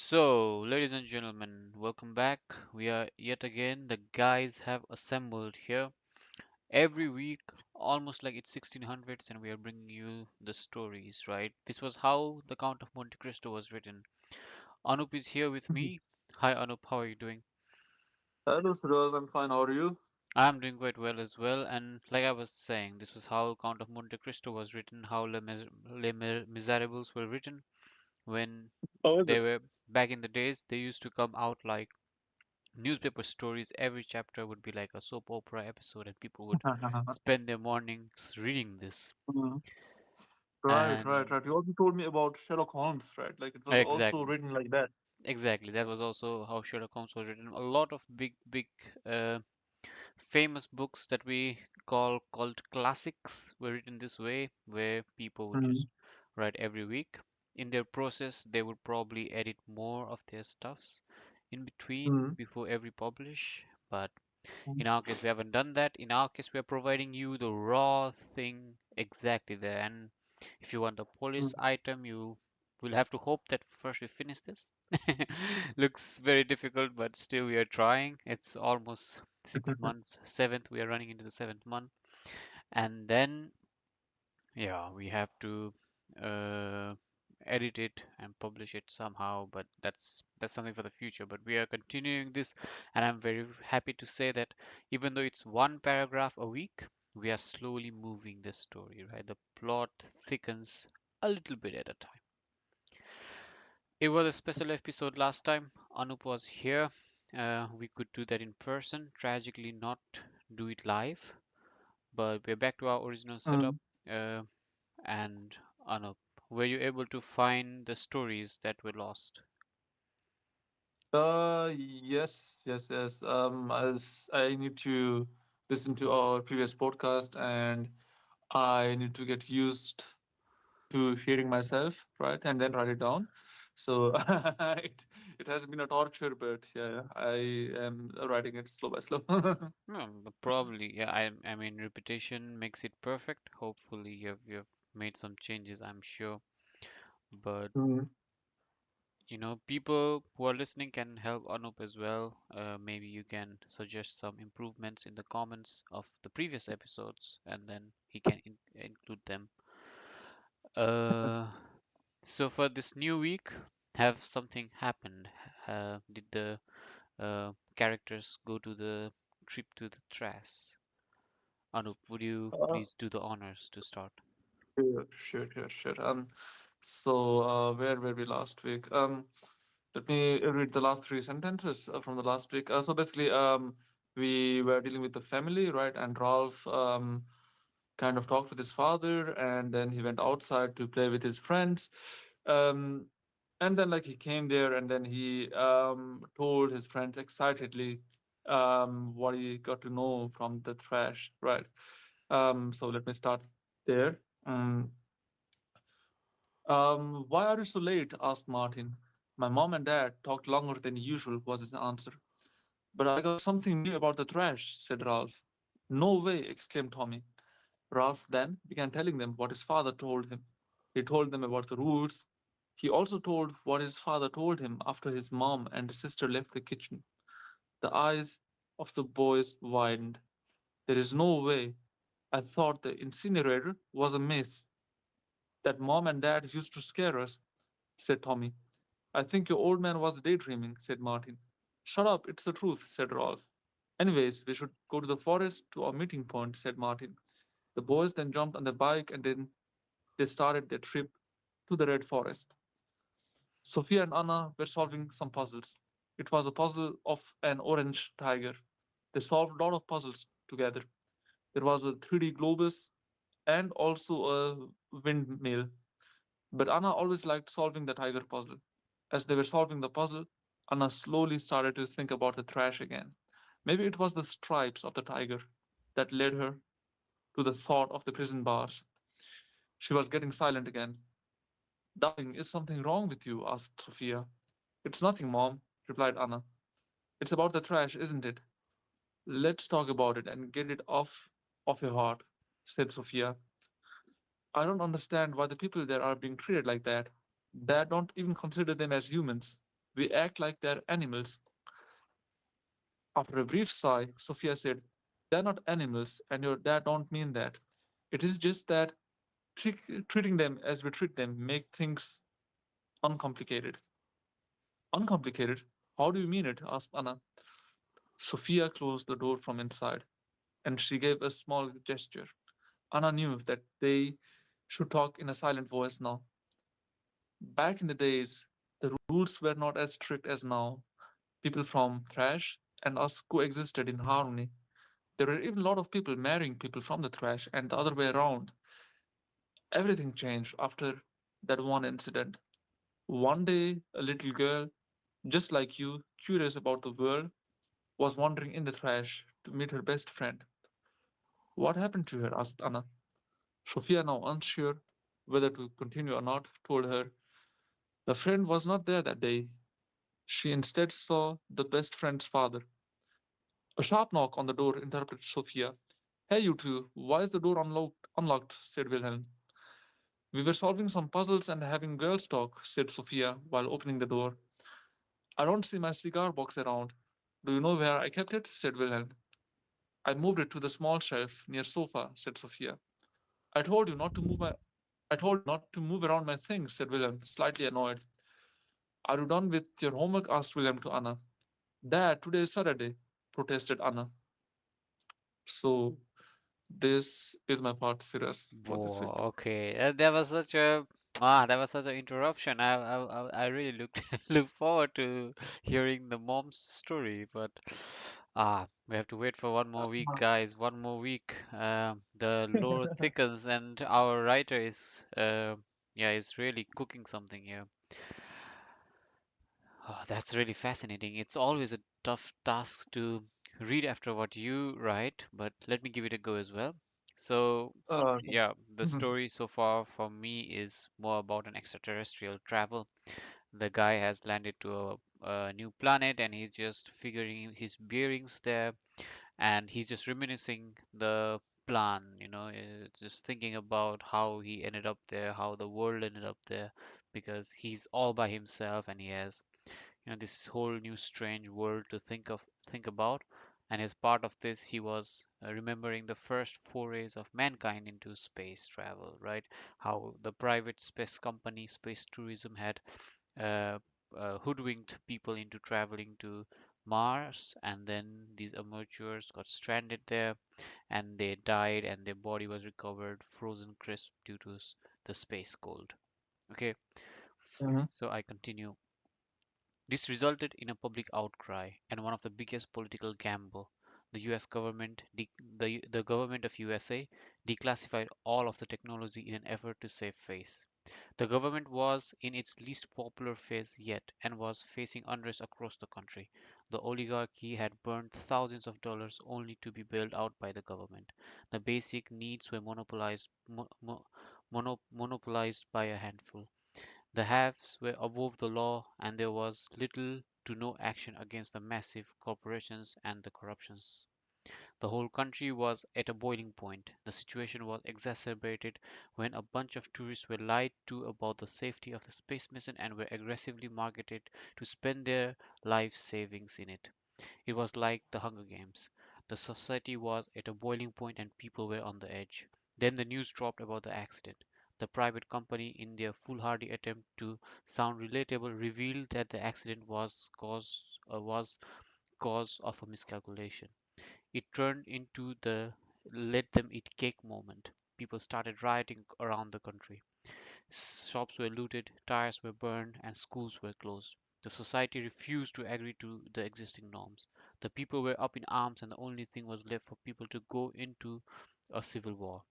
Ladies and gentlemen, welcome back. We are yet again, the guys have assembled here every week, almost like it's 1600s, and we are bringing you the stories, right? This was how The Count of Monte Cristo was written. Anup is here with Mhm. me. Hi, Anup, how are you doing? Hello, Suraj. I'm fine. How are you? I'm doing quite well as well, and like I was saying, this was how Count of Monte Cristo was written, how Les Miserables were written when How is they it? were back in the days. They used to come out like newspaper stories. Every chapter would be like a soap opera episode, and people would spend their mornings reading this. Mhm. Right, right, And right. You also told me about Sherlock Holmes, right? Like it was also exactly, written like that. exactly. That was also how Sherlock Holmes was written. A lot of big, uh, famous books that we called classics were written this way, where people would Mm, just write every week. In their process, they would probably edit more of their stuffs in between mm, before every publish, but mm, in our case, we haven't done that. In our case, we are providing you the raw thing exactly there. And if you want a mm, polish item, you will have to hope that first we finish this. Looks very difficult, but still we are trying. It's almost 6 months. Seventh, we are running into the seventh month. And then, yeah, we have to uh, edit it and publish it somehow, but that's something for the future. But we are continuing this, and I'm very happy to say that even though it's one paragraph a week, we are slowly moving the story, right? The plot thickens a little bit at a time. It was a special episode last time. Anup was here. We could do that in person. Tragically, not do it live, but we're back to our original setup. mm. Uh, And Anup, were you able to find the stories that were lost? Yes, yes, yes. As I need to listen to our previous podcast, and I need to get used to hearing myself, right, and then write it down. So it has been a torture, but yeah, I am writing it slow by slow. But probably, yeah. I mean, repetition makes it perfect. Hopefully, you've made some changes, I'm sure. But Mm. people who are listening can help Anup as well. Maybe you can suggest some improvements in the comments of the previous episodes, and then he can include them. Uh, so for this new week, have something happened? Did the characters go to the trip to the trash? Anup, would you Uh, please do the honors to start? Sure, sure, sure, sure. Where were we last week? Let me read the last three sentences from the last week. So basically, we were dealing with the family, right? And Ralph kind of talked with his father, and then he went outside to play with his friends. Um, and then, like, he came there, and then he told his friends excitedly what he got to know from the trash, right? So let me start there. Why are you so late? Asked Martin. My mom and dad talked longer than usual, was his answer. But I got something new about the trash, said Ralph. No way, exclaimed Tommy. Ralph then began telling them what his father told him. He told them about the rules. He also told what his father told him after his mom and his sister left the kitchen. The eyes of the boys widened. There is no way. I thought the incinerator was a myth. That mom and dad used to scare us, said Tommy. I think your old man was daydreaming, said Martin. Shut up, it's the truth, said Rolf. Anyways, we should go to the forest to our meeting point, said Martin. The boys then jumped on the bike and then they started their trip to the Red Forest. Sophia and Anna were solving some puzzles. It was a puzzle of an orange tiger. They solved a lot of puzzles together. There was a 3D globus and also a windmill. But Anna always liked solving the tiger puzzle. As they were solving the puzzle, Anna slowly started to think about the trash again. Maybe it was the stripes of the tiger that led her to the thought of the prison bars. She was getting silent again. Darling, is something wrong with you? Asked Sophia. It's nothing, Mom, replied Anna. It's about the trash, isn't it? Let's talk about it and get it off of your heart, said Sophia. I don't understand why the people there are being treated like that. Dad don't even consider them as humans. We act like they're animals. After a brief sigh, Sophia said, they're not animals, and your dad don't mean that. It is just that treating them as we treat them make things uncomplicated. Uncomplicated? How do you mean it? Asked Anna. Sophia closed the door from inside, and she gave a small gesture. Anna knew that they should talk in a silent voice now. Back in the days, the rules were not as strict as now. People from trash and us coexisted in harmony. There were even a lot of people marrying people from the trash and the other way around. Everything changed after that one incident. One day, a little girl, just like you, curious about the world, was wandering in the trash to meet her best friend. What happened to her? Asked Anna. Sophia, now unsure whether to continue or not, told her the friend was not there that day. She instead saw the best friend's father. A sharp knock on the door interrupted Sophia. Hey, you two, why is the door unlocked? Said Wilhelm. We were solving some puzzles and having girls talk, said Sophia while opening the door. I don't see my cigar box around. Do you know where I kept it? Said Wilhelm. I moved it to the small shelf near sofa, said Sophia. I told you not to move my I told you not to move around my things, said Wilhelm, slightly annoyed. Are you done with your homework? Asked Wilhelm to Anna. Dad, today is Saturday, protested Anna. So this is my part, Siraj, for this Whoa, week. okay. That was such a that was such an interruption. I really looked look forward to hearing the mom's story, but we have to wait for one more week, guys. One more week. The lore thickens, and our writer is yeah, is really cooking something here. Oh, that's really fascinating. It's always a tough task to read after what you write, but let me give it a go as well. So, Uh, yeah, the mhm, story so far for me is more about an extraterrestrial travel. The guy has landed to a new planet and he's just figuring his bearings there, and he's just reminiscing the plan, just thinking about how he ended up there, how the world ended up there, because he's all by himself and he has this whole new strange world to think about. And as part of this he was remembering the first forays of mankind into space travel, right? How the private space company space tourism had uh, hoodwinked people into traveling to Mars, and then these amateurs got stranded there and they died and their body was recovered frozen crisp due to the space cold. Okay, mhm, so I continue. This resulted in a public outcry and one of the biggest political gamble. The US government, the government of USA declassified all of the technology in an effort to save face. The government was in its least popular phase yet and was facing unrest across the country. The oligarchy had burned thousands of dollars only to be bailed out by the government. The basic needs were monopolized by a handful. The haves were above the law, and there was little to no action against the massive corporations and the corruptions. The whole country was at a boiling point. The situation was exacerbated when a bunch of tourists were lied to about the safety of the space mission and were aggressively marketed to spend their life savings in it. It was like the Hunger Games. The society was at a boiling point and people were on the edge. Then the news dropped about the accident. The private company, in their foolhardy attempt to sound relatable, revealed that the accident was cause of a miscalculation. It turned into the let them eat cake moment. People started rioting around the country. Shops were looted, tires were burned, and schools were closed. The society refused to agree to the existing norms. The people were up in arms, and the only thing was left for people to go into a civil war.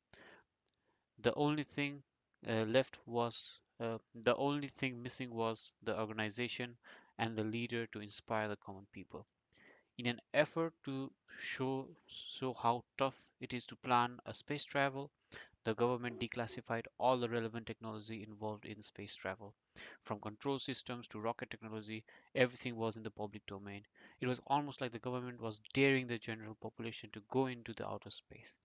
The only thing the only thing missing was the organization and the leader to inspire the common people. In an effort to show how tough it is to plan a space travel, the government declassified all the relevant technology involved in space travel. From control systems to rocket technology, everything was in the public domain. It was almost like the government was daring the general population to go into the outer space.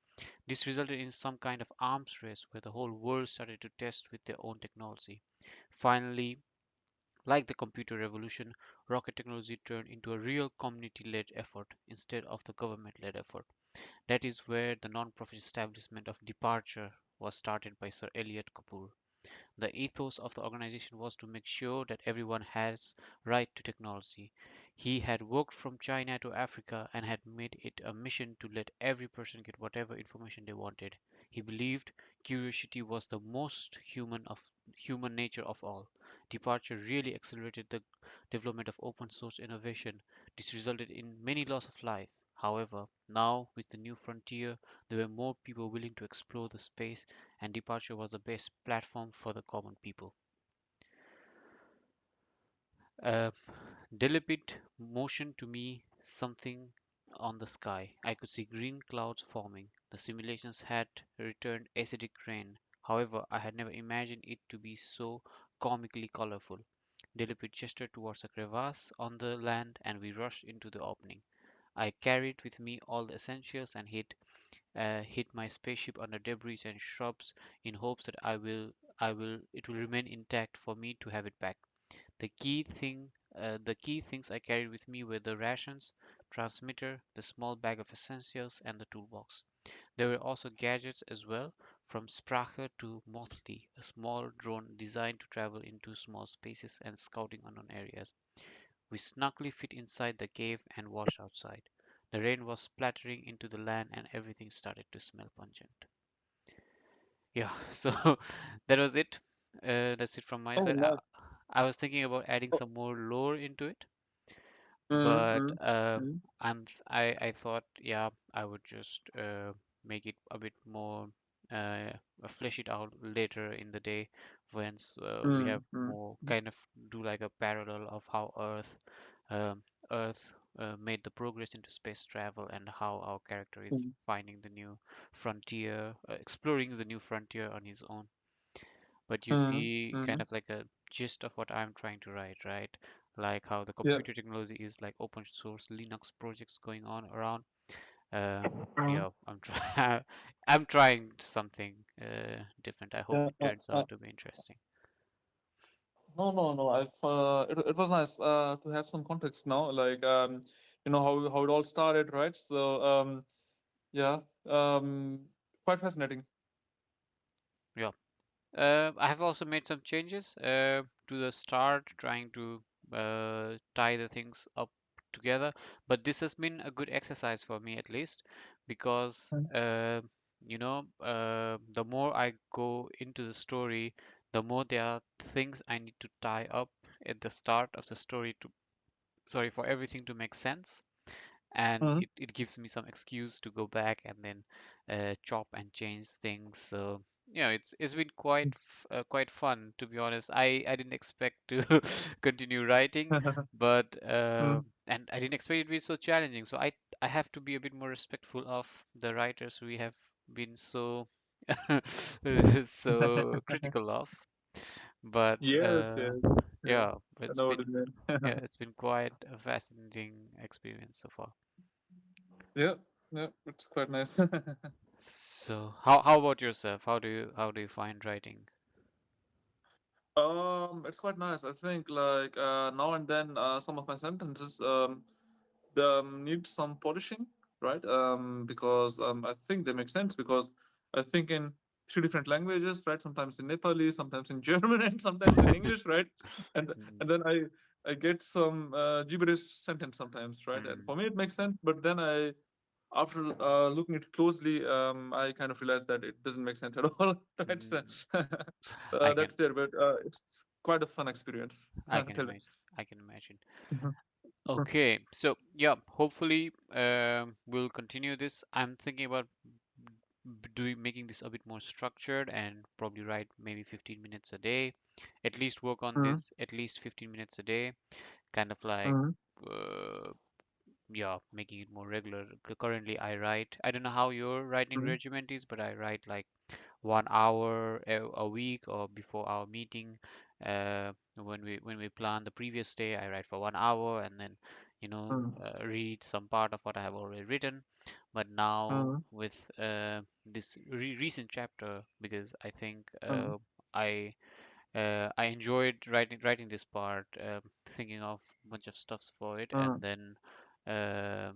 This resulted in some kind of arms race where the whole world started to test with their own technology. Finally, Like the computer revolution, rocket technology turned into a real community-led effort instead of the government-led effort. That is where the non-profit establishment of Departure was started by Sir Elliot Kapoor. The ethos of the organization was to make sure that everyone has right to technology. He had worked from China to Africa and had made it a mission to let every person get whatever information they wanted. He believed curiosity was the most human nature of all. Departure really accelerated the development of open source innovation. This resulted in many loss of life. However, now with the new frontier, there were more people willing to explore the space, and Departure was the best platform for the common people. Uh, Deliberate motion to me something on the sky. I could see green clouds forming. The simulations had returned acidic rain. However, I had never imagined it to be so comically colorful. Deliberate gestured towards a crevasse on the land, and we rushed into the opening. I carried with me all the essentials and hid my spaceship under debris and shrubs in hopes that it will remain intact for me to have it back. The key things I carried with me were the rations, transmitter, the small bag of essentials, and the toolbox. There were also gadgets as well, from Sprache to Mothly, a small drone designed to travel into small spaces and scouting unknown areas. We snugly fit inside the cave and washed outside. The rain was splattering into the land and everything started to smell pungent. Yeah, so that was it. That's it from my Oh, side. nice. I was thinking about adding Oh, some more lore into it, but mm-hmm. Mm-hmm. I thought, yeah, I would just make it a bit more, uh, flesh it out later in the day once we have Mm-hmm. more kind of do like a parallel of how um, Earth made the progress into space travel and how our character is finding the new frontier, exploring the new frontier on his own. But you see Mm-hmm. kind of like a gist of what I'm trying to write, right? Like how the Yeah. computer technology is like open source Linux projects going on around. Mhm. Yeah, I'm trying something different. I hope Yeah. it turns out to be interesting. No, no, no. It was nice to have some context now, like how it all started, right? So yeah, quite fascinating. Yeah. I have also made some changes to the start, trying to tie the things up together. But this has been a good exercise for me, at least, because Mm. the more I go into the story, the more there are things I need to tie up at the start of the story sorry, for everything to make sense, and Mhm. it gives me some excuse to go back and then chop and change things. So yeah, it's been quite fun, to be honest. I didn't expect to continue writing, but Mm. and I didn't expect it to be so challenging. So I have to be a bit more respectful of the writers we have been so so critical of. But Yes, yes. Yeah, yeah, I know what you yeah, mean. it's been quite a fascinating experience so far. Yeah, yeah, it's quite nice. So how about yourself? How do you find writing? It's quite nice. I think like now and then some of my sentences need some polishing, right? Because I think they make sense because I think in three different languages, right? Sometimes in Nepali, sometimes in German, and sometimes in English, right? And Mm, and then I get some gibberish sentence sometimes, right? And mm, for me it makes sense, but then after looking at it closely, I kind of realized that it doesn't make sense at all. Right? So, mm. I that's can there, but it's quite a fun experience. I can Tell me. imagine. I can imagine. Mhm. Okay, so yeah, hopefully we'll continue this. I'm thinking about doing making this a bit more structured and probably write maybe 15 minutes a day. At least work on Mhm. this at least 15 minutes a day, kind of like Mhm. uh, yeah, making it more regular. Currently I write, I don't know how your writing Mhm. regiment is, but I write like 1 hour a week, or before our meeting, when we plan the previous day, I write for 1 hour and then Mhm. read some part of what I have already written. But now Mhm. with this recent chapter, because I think Mhm. I I enjoyed writing this part, thinking of a bunch of stuffs for it, and Mm. then uh,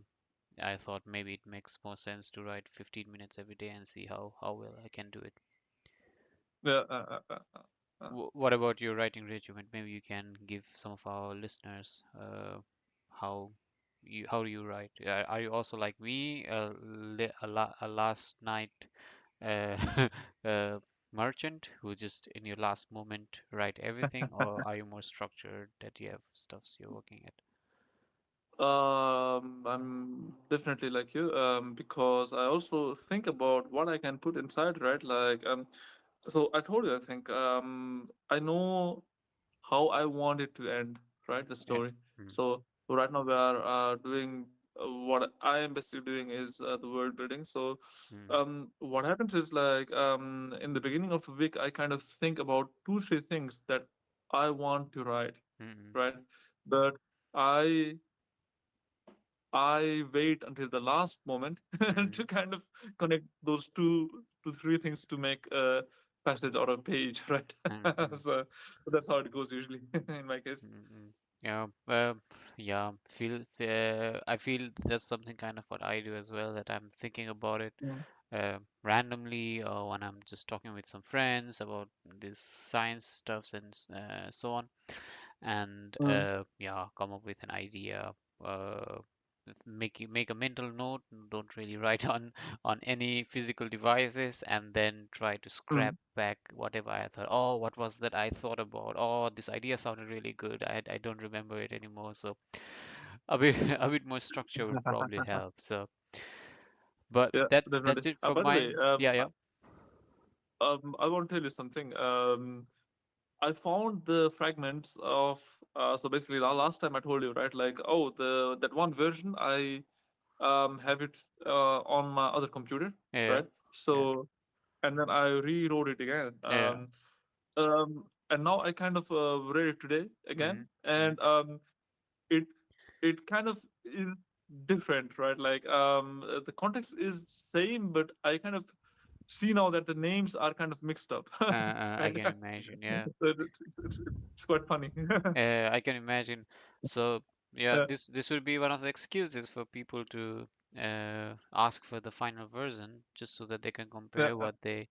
I thought maybe it makes more sense to write 15 minutes every day and see how well I can do it. Yeah. What about your writing regimen? Maybe you can give some of our listeners how how do you write? Are you also like me, a last night uh, uh, merchant who just in your last moment write everything, or are you more structured that you have stuffs you're working at? I'm definitely like you, because I also think about what I can put inside, right? So I told you, I think, I know how I want it to end, right? The Yeah. story. Mm, So right now we are doing what I am basically doing is the world building. So mm, what happens is like in the beginning of the week, I kind of think about two, three things that I want to write, mm, right? But I I wait until the last moment to mm, kind of connect those two to three things to make a passage or a page, right? mm, mm, So that's how it goes usually in my case. mm. Yeah, yeah. I feel that's something kind of what I do as well. That I'm thinking about it Mm, randomly, or when I'm just talking with some friends about this science stuffs and so on, and mm, yeah, come up with an idea. Uh, make a mental note. Don't really write on any physical devices, and then try to scrap mm. back whatever I thought. Oh, what was that I thought about? Oh, this idea sounded really good. I don't remember it anymore. So a bit a bit more structure would probably help. So, but Yeah, that's definitely. it from By the my way, yeah, yeah. I want to tell you something. I found the fragments of so basically last time I told you, right? Like, oh, the that one version I have it on my other computer, Yeah, right? yeah, So and then I rewrote it again. yeah. And now I kind of read it today again, Mm, mm, and it it kind of is different, right? Like the context is same, but I kind of see now that the names are kind of mixed up, I right? can imagine. Yeah. So it's quite funny. I can imagine. So yeah, Yeah. this would be one of the excuses for people to ask for the final version, just so that they can Yeah. compare what they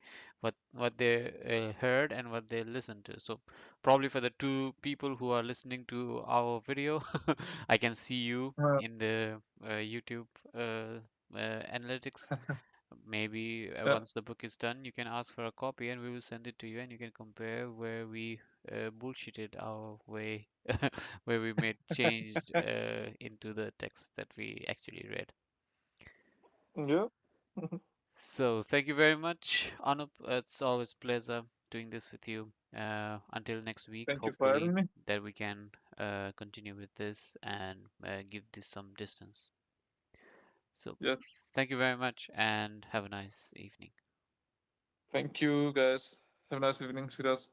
heard and what they listened to. So probably for the two people who are listening to our video, I can see you Uh, in the YouTube analytics. Maybe yeah. once the book is done, you can ask for a copy and we will send it to you and you can compare where we bullshitted our way, where we made changed into the text that we actually read. Yeah. So thank you very much, Anup. It's always a pleasure doing this with you. Until next week, Thank you for hopefully having me. that we can continue with this and give this some distance. So Yeah. thank you very much and have a nice evening. Thank you, guys. Have a nice evening. See you guys.